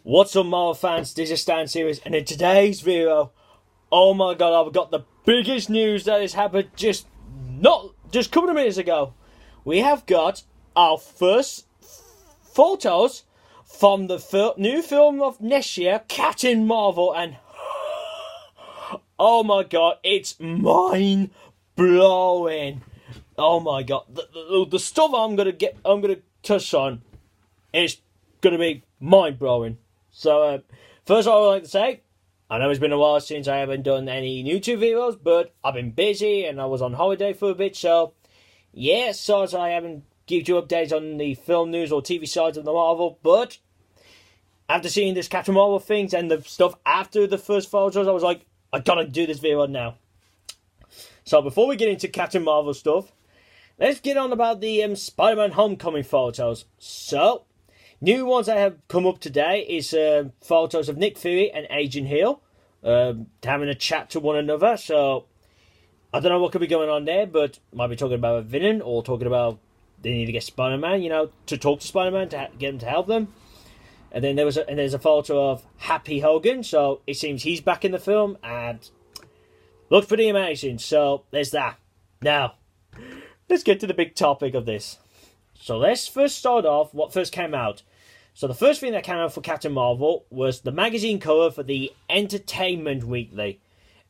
What's up, Marvel fans? This is Stan Series, and in today's video, oh my god, I've got the biggest news that has happened just a couple of minutes ago. We have got our first photos from the new film of next year, Captain Marvel, and oh my god, it's mind blowing. Oh my god, the stuff I'm gonna touch on is gonna be mind blowing. So, first of all, I would like to say, I know it's been a while since I haven't done any YouTube videos, but I've been busy and I was on holiday for a bit, so yeah, sorry I haven't given you updates on the film news or TV sides of the Marvel, but after seeing this Captain Marvel things and the stuff after the first photos, I was like, I gotta do this video now. So before we get into Captain Marvel stuff, let's get on about the Spider-Man Homecoming photos. So, new ones that have come up today is photos of Nick Fury and Agent Hill having a chat to one another. So, I don't know what could be going on there, but might be talking about a villain or talking about they need to get Spider-Man, to talk to Spider-Man to get him to help them. And then there's a photo of Happy Hogan, so it seems he's back in the film and looks pretty amazing. So, there's that. Now, let's get to the big topic of this. So let's first start off what first came out. So the first thing that came out for Captain Marvel was the magazine cover for the Entertainment Weekly.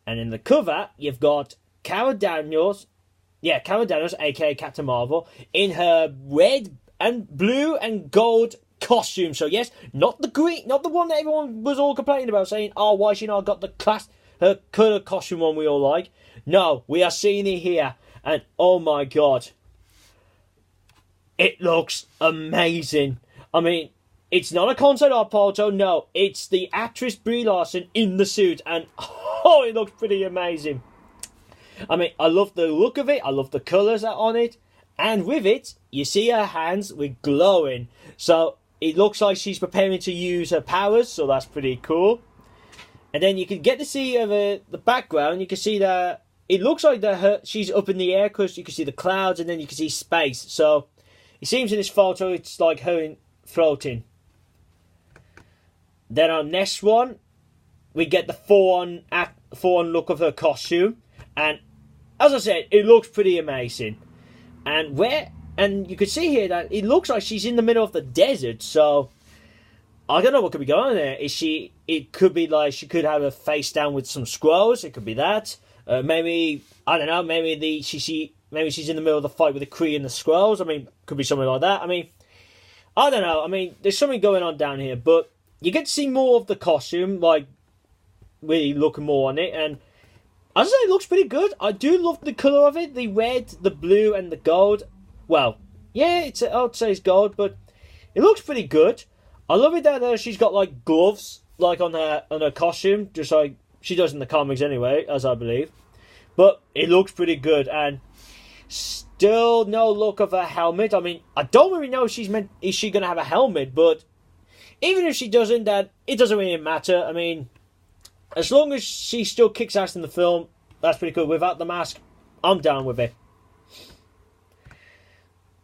And in the cover, you've got Carol Danvers, aka Captain Marvel, in her red and blue and gold costume. So yes, not the green, not the one that everyone was all complaining about, saying, oh, why she not got her colour costume one we all like. No, we are seeing it here. And oh my god, it looks amazing. I mean, it's not a concept art photo, no. It's the actress Brie Larson in the suit. And, oh, it looks pretty amazing. I mean, I love the look of it. I love the colours that are on it. And with it, you see her hands with glowing. So, it looks like she's preparing to use her powers. So, that's pretty cool. And then you can get to see the background. You can see that it looks like she's up in the air because you can see the clouds and then you can see space. So, it seems in this photo it's like her floating. Then on next one, we get the full-on look of her costume, and as I said, it looks pretty amazing. And you can see here that it looks like she's in the middle of the desert. So I don't know what could be going on there. It could be like she could have her face down with some Skrulls. It could be that. Maybe I don't know. Maybe she's in the middle of the fight with the Kree and the Skrulls. I mean, could be something like that. I mean, I don't know. I mean, there's something going on down here, but you get to see more of the costume, like really looking more on it. And as I say, it looks pretty good. I do love the colour of it, the red, the blue, and the gold. Well, yeah, I would say it's gold, but it looks pretty good. I love it that she's got like gloves, like on her costume, just like she does in the comics anyway, as I believe. But it looks pretty good, and still no look of a helmet. I mean, I don't really know if is she going to have a helmet, but even if she doesn't, it doesn't really matter. I mean, as long as she still kicks ass in the film, that's pretty cool. Without the mask, I'm down with it.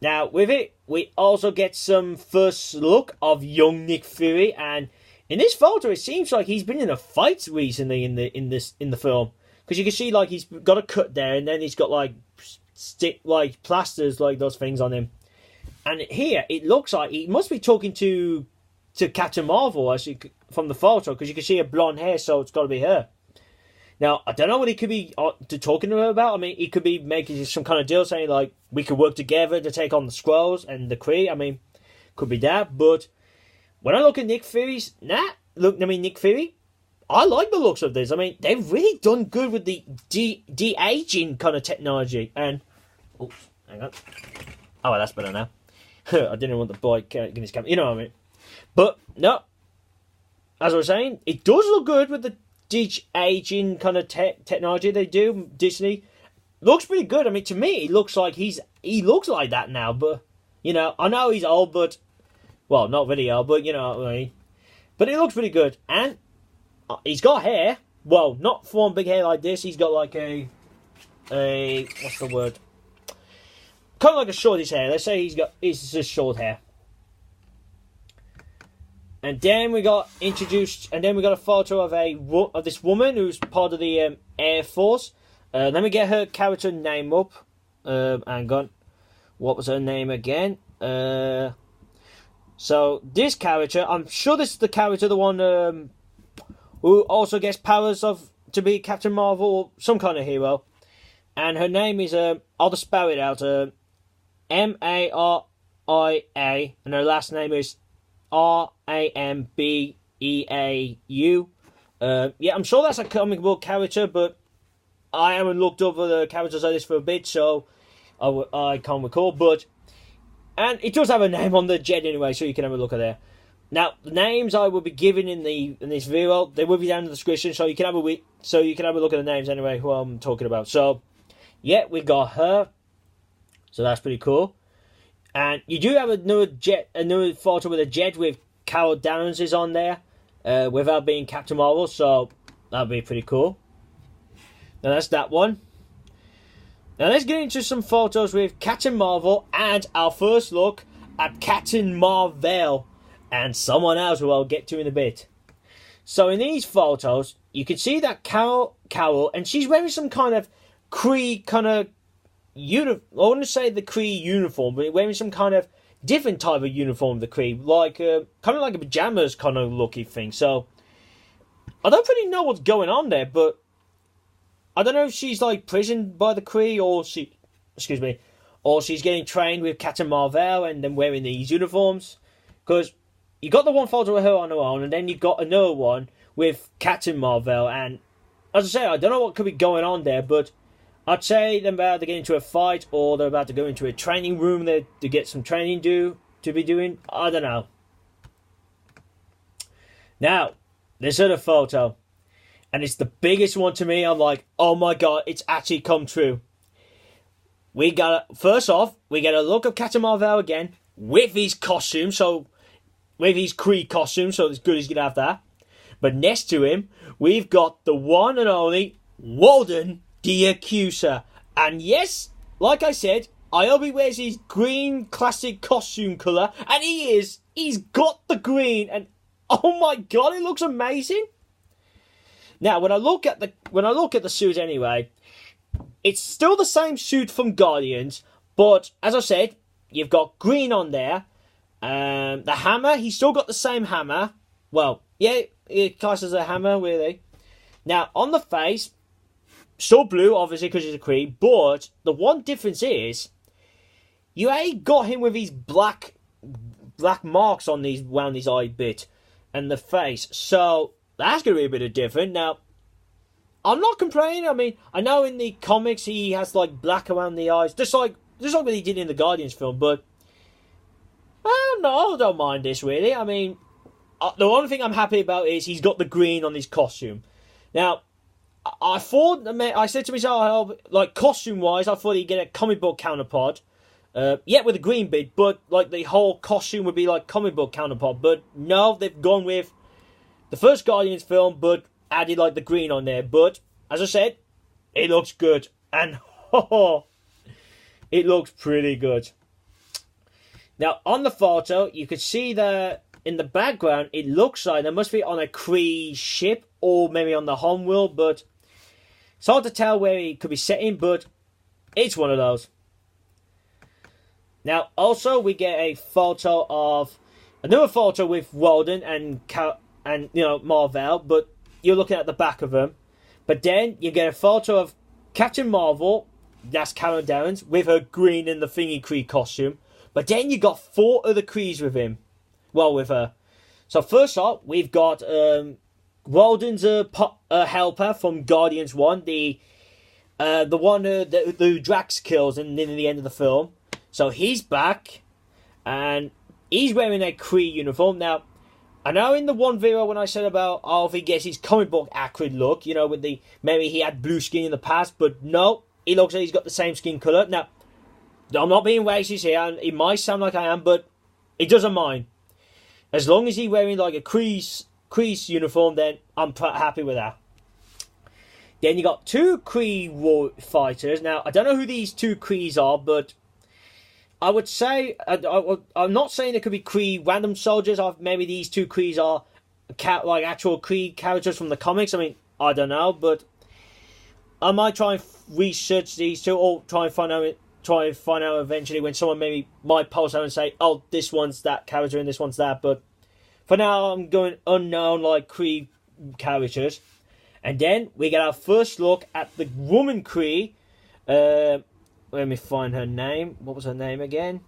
Now, with it, we also get some first look of young Nick Fury, and in this photo, it seems like he's been in a fight recently in the film. Because you can see, like, he's got a cut there, and then he's got, like, plasters, like, those things on him. And here, it looks like he must be talking to Captain Marvel from the photo, because you can see her blonde hair, so it's got to be her. Now, I don't know what he could be talking to her about. I mean, he could be making some kind of deal, saying, like, we could work together to take on the Skrulls and the Kree. I mean, could be that, but when I look at Nick Fury's... Nick Fury... I like the looks of this. I mean, they've really done good with the de-aging kind of technology. And, oops, hang on. Oh, well, that's better now. I didn't want the boy getting his camera. You know what I mean. But, no. As I was saying, it does look good with the de-aging kind of technology they do. Disney. Looks pretty good. I mean, to me, it looks like he looks like that now. But, I know he's old, but... Well, not really old, but you know what I mean. But it looks pretty good. And... he's got hair. Well, not for one big hair like this. He's got like a what's the word? Kind of like a shortish hair. Let's say it's just short hair. And then we got introduced, and then we got a photo of this woman who's part of the Air Force. Let me get her character name up. Hang on. What was her name again? So this character, I'm sure this is the character, the one who also gets powers to be Captain Marvel or some kind of hero. And her name is, I'll just spell it out, Maria, and her last name is Rambeau. Yeah, I'm sure that's a comic book character, but I haven't looked over the characters like this for a bit, so I can't recall. And it does have a name on the jet anyway, so you can have a look at there. Now, the names I will be giving in this video, they will be down in the description, so you can have a look at the names anyway, who I'm talking about. So, yeah, we got her. So that's pretty cool. And you do have another photo with a jet with Carol Danvers is on there, without being Captain Marvel, so that'd be pretty cool. Now that's that one. Now let's get into some photos with Captain Marvel and our first look at Captain Mar-Vell and someone else who I'll get to in a bit. So in these photos, you can see that Carol, and she's wearing some kind of Kree kind of I want to say the Kree uniform, but wearing some kind of different type of uniform of the Kree, like kind of like a pajamas kind of looky thing. So I don't really know what's going on there, but I don't know if she's like prisoned by the Kree or or she's getting trained with Captain Mar-Vell and then wearing these uniforms. Because you got the one photo of her on her own, and then you got another one with Captain Mar-Vell, and as I say, I don't know what could be going on there, but I'd say they're about to get into a fight, or they're about to go into a training room there to get some training to be doing. I don't know. Now, this other photo, and it's the biggest one to me. I'm like, oh my god, it's actually come true. First off, we get a look of Captain Mar-Vell again with his costume, with his Kree costume, so it's good he's gonna have that. But next to him, we've got the one and only Walden the Accuser. And yes, like I said, Iobi wears his green classic costume colour, and he's got the green, and oh my god, it looks amazing. Now, when I look at the suit anyway, it's still the same suit from Guardians, but as I said, you've got green on there. The hammer, he's still got the same hammer. Well, yeah, it counts as a hammer, really. Now, on the face, still blue, obviously, because he's a Kree, but the one difference is, you ain't got him with these black marks on around his eye bit and the face, so that's going to be a bit of different. Now, I'm not complaining. I mean, I know in the comics he has like black around the eyes, just like what he did in the Guardians film, but no, I don't mind this really. I mean, the one thing I'm happy about is he's got the green on his costume. Now, I said to myself, like, costume-wise, I thought he'd get a comic book counterpart. Yeah, with a green bit, but, like, the whole costume would be, like, comic book counterpart. But, no, they've gone with the first Guardians film, but added, like, the green on there. But, as I said, it looks good. And, it looks pretty good. Now, on the photo, you could see that in the background, it looks like they must be on a Kree ship, or maybe on the homeworld, but it's hard to tell where it could be set in, but it's one of those. Now, also, we get another photo with Walden and Mar-Vell, but you're looking at the back of them. But then you get a photo of Captain Marvel, that's Carol Danvers, with her green and the thingy Kree costume. But then you got 4 other Krees with him. Well, with her. So first off, we've got Walden's helper from Guardians 1, the one who Drax kills in the end of the film. So he's back, and he's wearing a Kree uniform. Now, I know in the one video when I said about, if he gets his comic book accurate look, with maybe he had blue skin in the past, but no, he looks like he's got the same skin colour. Now, I'm not being racist here, and it might sound like I am, but it doesn't mind. As long as he's wearing like a Kree's uniform, then I'm happy with that. Then you got 2 Kree war fighters. Now, I don't know who these 2 Krees are, but I would say I'm not saying it could be Kree random soldiers. Maybe these two Krees are like actual Kree characters from the comics. I mean, I don't know, but I might try and research these two, or try and find out eventually when someone maybe might post out and say, "Oh, this one's that character and this one's that." But for now, I'm going unknown like Kree characters. And then we get our first look at the woman Kree. Let me find her name. What was her name again?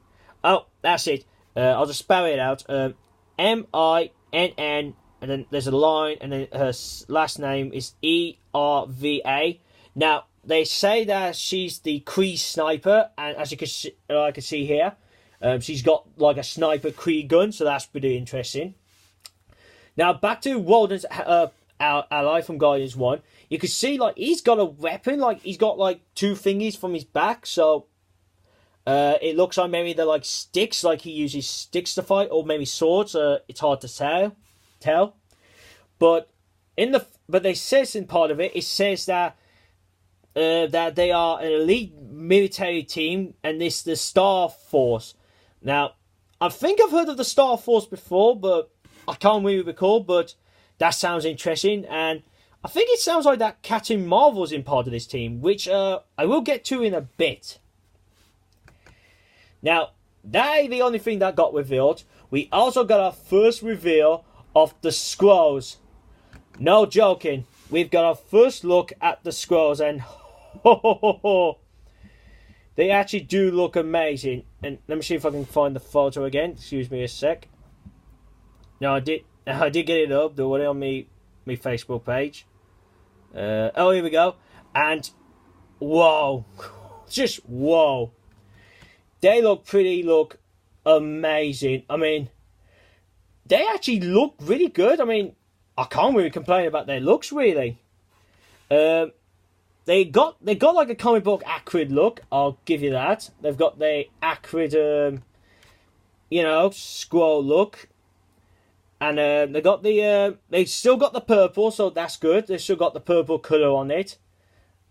Oh, that's it. I'll just spell it out. Minn, and then there's a line, and then her last name is Erva. Now, they say that she's the Kree sniper, and as I can see here, she's got like a sniper Kree gun, so that's pretty interesting. Now, back to Walden's our ally from Guardians 1. You can see, like, he's got a weapon, like, he's got, like, two thingies from his back, so it looks like maybe they're, like, sticks, like he uses sticks to fight, or maybe swords. It's hard to tell. But they says in part of it, it says that they are an elite military team, and this the Starforce. Now, I think I've heard of the Starforce before, but I can't really recall, but that sounds interesting, and I think it sounds like that Captain Marvel's in part of this team, which I will get to in a bit. Now, that ain't the only thing that got revealed. We also got our first reveal of the Skrulls. No joking. We've got our first look at the Skrulls, and they actually do look amazing. And let me see if I can find the photo again. Excuse me a sec. No, I did get it up. Do it on me Facebook page. Oh, here we go. And whoa, just whoa. They look amazing. I mean, they actually look really good. I mean, I can't really complain about their looks, really. They got like a comic book accurate look. I'll give you that. They've got the accurate, Skrull look. And they still got the purple, so that's good. They still got the purple colour on it.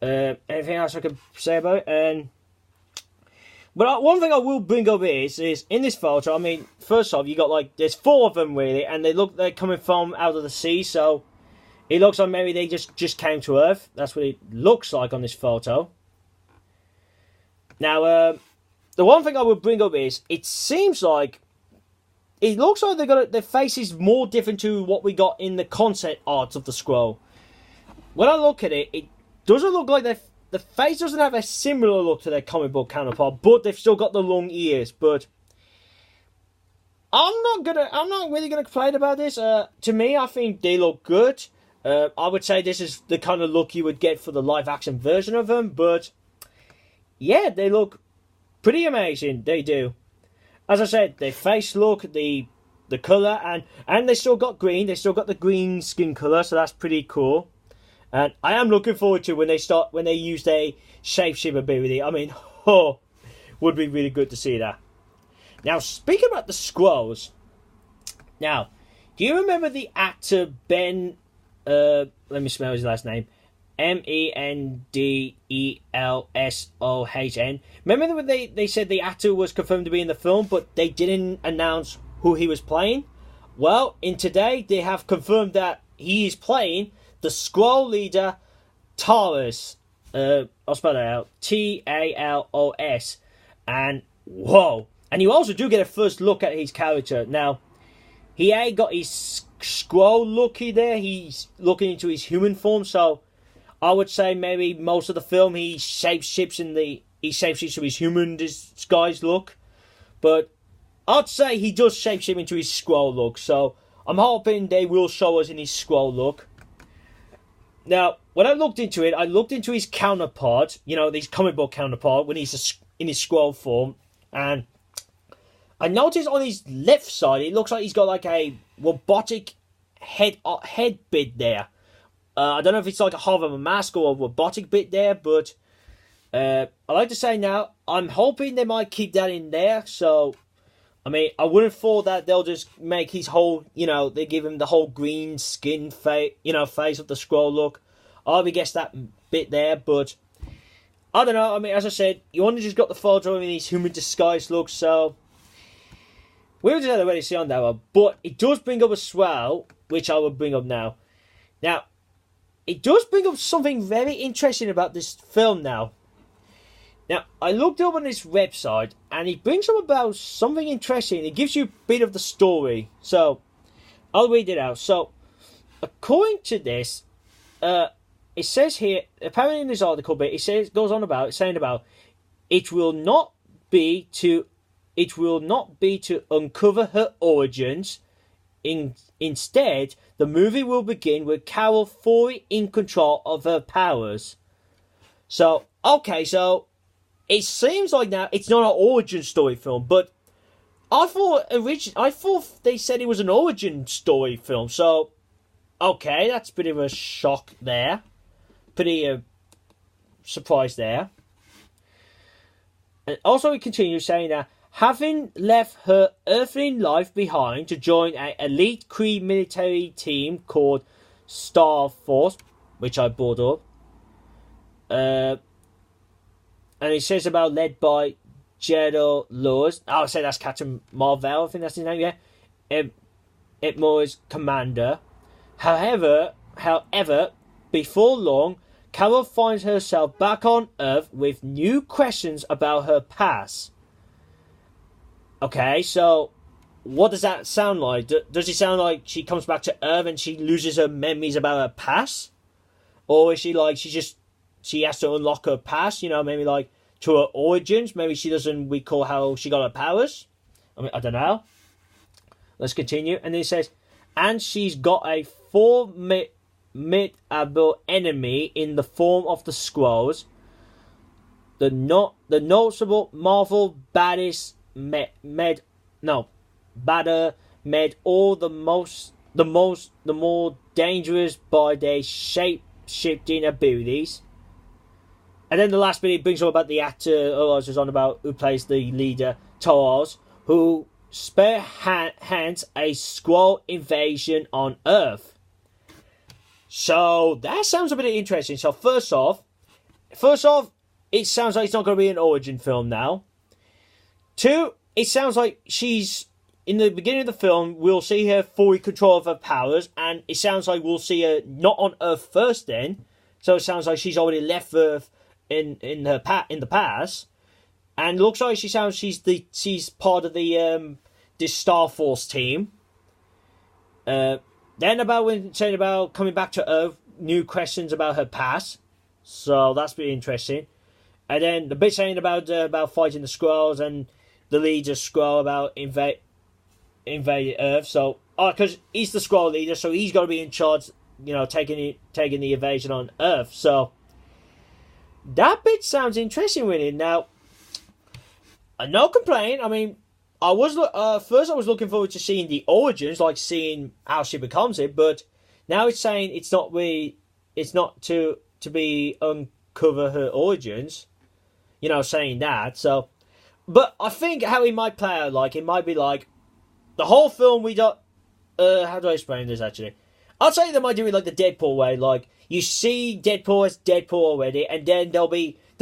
Anything else I could say about it? But one thing I will bring up is in this photo, I mean, first off, you got there's 4 of them really, and they're coming from out of the sea, so it looks like maybe they just came to Earth. That's what it looks like on this photo. Now, the one thing I would bring up is it seems like it looks like their faces more different to what we got in the concept art of the Skrull. When I look at it, it doesn't look like the face doesn't have a similar look to their comic book counterpart, but they've still got the long ears. But I'm not really gonna complain about this. To me, I think they look good. I would say this is the kind of look you would get for the live action version of them. But yeah, they look pretty amazing. They do. As I said, their face look, the colour, and they still got green. They still got the green skin colour, so that's pretty cool. And I am looking forward to when they use their shapeshift ability. I mean, would be really good to see that. Now, speaking about the Skrulls. Now, do you remember the actor Ben? Let me spell his last name. Mendelsohn. Remember when they said the actor was confirmed to be in the film, but they didn't announce who he was playing? Well, in today, they have confirmed that he is playing the Skrull leader, Talos. I'll spell that out. Talos. And, whoa. And you also do get a first look at his character. Now, he ain't got his Skrull looky there. He's looking into his human form, so I would say maybe most of the film he shapeshifts to his human disguise look. But I'd say he does shapeshift into his Skrull look, so I'm hoping they will show us in his Skrull look. Now, when I looked into it, I looked into his counterpart, his comic book counterpart, when he's in his Skrull form, and I noticed on his left side, it looks like he's got like a robotic head bit there. I don't know if it's like a half of a mask or a robotic bit there, but I like to say now, I'm hoping they might keep that in there. So, I mean, I wouldn't thought that they'll just make his whole, they give him the whole green skin face of the Skrull look. I would guess that bit there, but I don't know. I mean, as I said, you only just got the photo in these human disguise looks, so we were just ready to see on that one. But it does bring up a swell, which I will bring up now. Now, it does bring up something very interesting about this film now. Now, I looked up on this website, and it brings up about something interesting. It gives you a bit of the story. So, I'll read it out. So, according to this, it says here, apparently in this article, but it goes on about, saying about, it will not be to uncover her origins. Instead, the movie will begin with Carol fully in control of her powers. So, okay, so it seems like now it's not an origin story film, but I thought they said it was an origin story film. So, okay, that's a bit of a shock there. Pretty surprise there. And also, it continues saying that having left her earthly life behind to join an elite Kree military team called Starforce, which I brought up, and it says about led by Jude Law. I would say that's Captain Mar-Vell, I think that's his name, yeah. Itmore's commander. However, before long, Carol finds herself back on Earth with new questions about her past. Okay, so what does that sound like? Does it sound like she comes back to Earth and she loses her memories about her past? Or is she like, she has to unlock her past, you know, maybe like to her origins? Maybe she doesn't recall how she got her powers? I mean, I don't know. Let's continue. And then it says, and she's got a formidable enemy in the form of the Skrulls. The noticeable Marvel baddies made all the more dangerous by their shape-shifting abilities. And then the last bit, it brings up about the actor I was on about, who plays the leader, Talos, who spearheads a Skrull invasion on Earth. So that sounds a bit interesting. So first off, it sounds like it's not going to be an origin film now. 2, it sounds like she's, in the beginning of the film, we'll see her fully control of her powers, and it sounds like we'll see her not on Earth first then. So it sounds like she's already left Earth in the past, and looks like she's part of the this Starforce team. Then saying about coming back to Earth, new questions about her past. So that's pretty interesting. And then the bit saying about fighting the Skrulls and the leader Skrull about invading Earth. So, because he's the Skrull leader, so he's got to be in charge, you know, taking the invasion on Earth. So that bit sounds interesting with it. Now, no complaint. I mean, I was looking forward to seeing the origins, like seeing how she becomes it, but now it's saying it's not to be uncover her origins, you know, saying that. So, but I think how it might play out, like, it might be like the whole film we got. How do I explain this actually? I'll say they might do it like the Deadpool way, like you see Deadpool as Deadpool already, and then they'll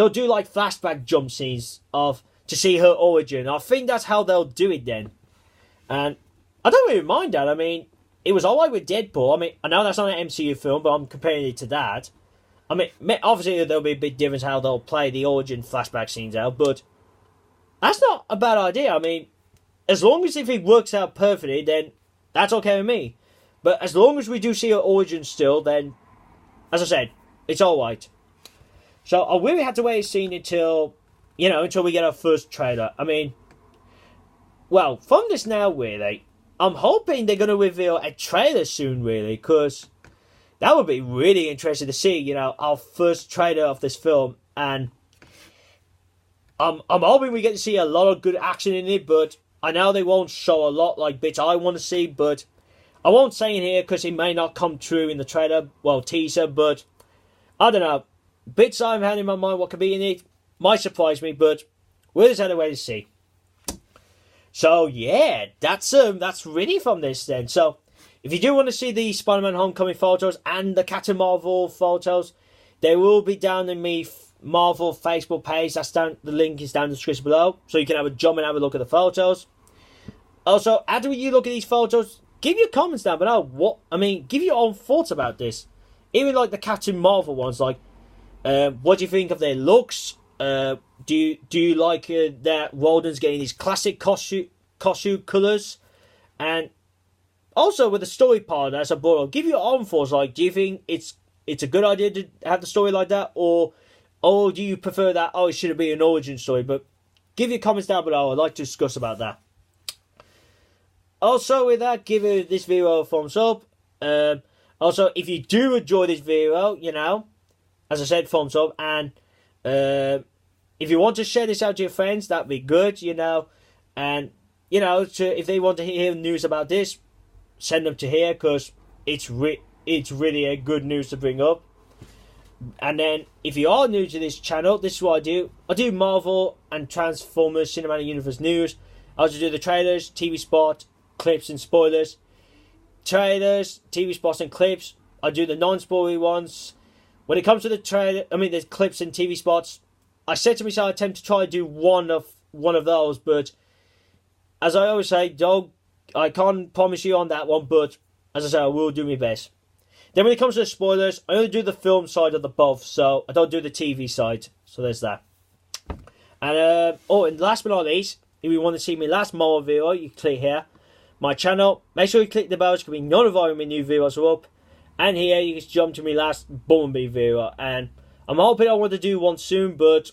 do like flashback jump scenes to see her origin. I think that's how they'll do it then. And I don't really mind that. I mean, it was alright with Deadpool. I mean, I know that's not an MCU film, but I'm comparing it to that. I mean, obviously there'll be a big difference how they'll play the origin flashback scenes out, but that's not a bad idea. I mean, as long as if it works out perfectly, then that's okay with me. But as long as we do see her origin still, then, as I said, it's alright. So I really had to wait a scene until we get our first trailer. I mean, well, from this now, really, I'm hoping they're going to reveal a trailer soon, really, because that would be really interesting to see, you know, our first trailer of this film. And I'm hoping we get to see a lot of good action in it, but I know they won't show a lot like bits I want to see, but I won't say in here because it may not come true in the trailer, well, teaser, but I don't know. Bits I've had in my mind what could be in it might surprise me, but we'll just have to wait to see. So yeah, that's really from this then. So if you do want to see the Spider-Man Homecoming photos and the Captain Marvel photos, they will be down in Mar-Vell Facebook page. That's down. The link is down in the description below, so you can have a jump and have a look at the photos. Also, after you look at these photos, give your comments down below. Give your own thoughts about this. Even like the Captain Marvel ones, like, what do you think of their looks? Do you like that Ronan's getting these classic costume colours? And also with the story part, as I brought up, give your own thoughts. Like, do you think it's a good idea to have the story like that, or do you prefer that? Oh, it should be an origin story. But give your comments down below. I'd like to discuss about that. Also, with that, give this video a thumbs up. Also, if you do enjoy this video, you know, as I said, thumbs up. And if you want to share this out to your friends, that'd be good, you know. And, you know, if they want to hear news about this, send them to here, because it's really a good news to bring up. And then, if you are new to this channel, this is what I do. I do Marvel and Transformers Cinematic Universe news. I also do the trailers, TV spot, clips and spoilers. Trailers, TV spots and clips. I do the non-spoilery ones. When it comes to the the clips and TV spots, I said to myself I attempt to try to do one of those, but as I always say, I can't promise you on that one, but as I say, I will do my best. Then when it comes to the spoilers, I only do the film side of the both, so I don't do the TV side. So there's that. And and last but not least, if you want to see my last Marvel video, you click here, my channel. Make sure you click the bell so you can be notified when my new videos are up. And here you can jump to my last Bumblebee video. And I'm hoping I want to do one soon, but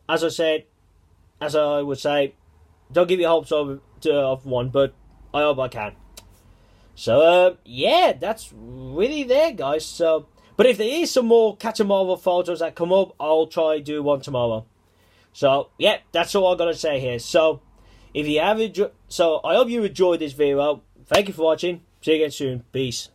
as I would say, don't give your hopes of one, but I hope I can. So, yeah, that's really there, guys. So, but if there is some more Captain Marvel photos that come up, I'll try to do one tomorrow. So, yeah, that's all I got to say here. So, if you have I hope you enjoyed this video. Thank you for watching. See you again soon. Peace.